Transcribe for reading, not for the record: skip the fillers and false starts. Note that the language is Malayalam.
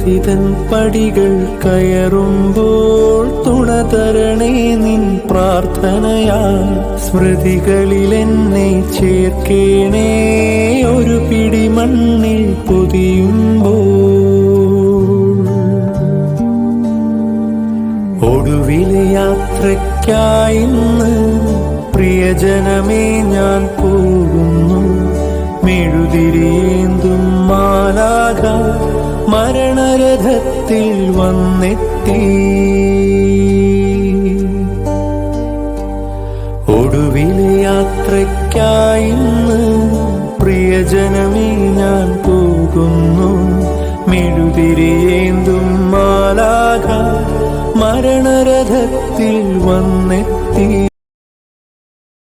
ജീവിതത്തിതൻ പടികൾ കയറുമ്പോൾ തുണ തരണേ നിൻ പ്രാർത്ഥനയാൽ. സ്മൃതികളിൽ എന്നെ ചേർക്കേണേ ഒരു പിടി മണ്ണിൽ പൊതിയുമ്പോൾ. ഒടുവിലെ യാത്രയ്ക്കായിന്ന് പ്രിയജനമേ ഞാൻ പോകുന്നു. മെഴുതിരിയേന്തും മാലാഖ മരണരഥത്തിൽ വന്നെത്തി. ഒടുവിലെ യാത്രയ്ക്കായിന്ന് പ്രിയജനമേ ഞാൻ പോകുന്നു. മെഴുതിരിയേന്തും മാലാഖ മരണരഥത്തിൽ വന്നെത്തി.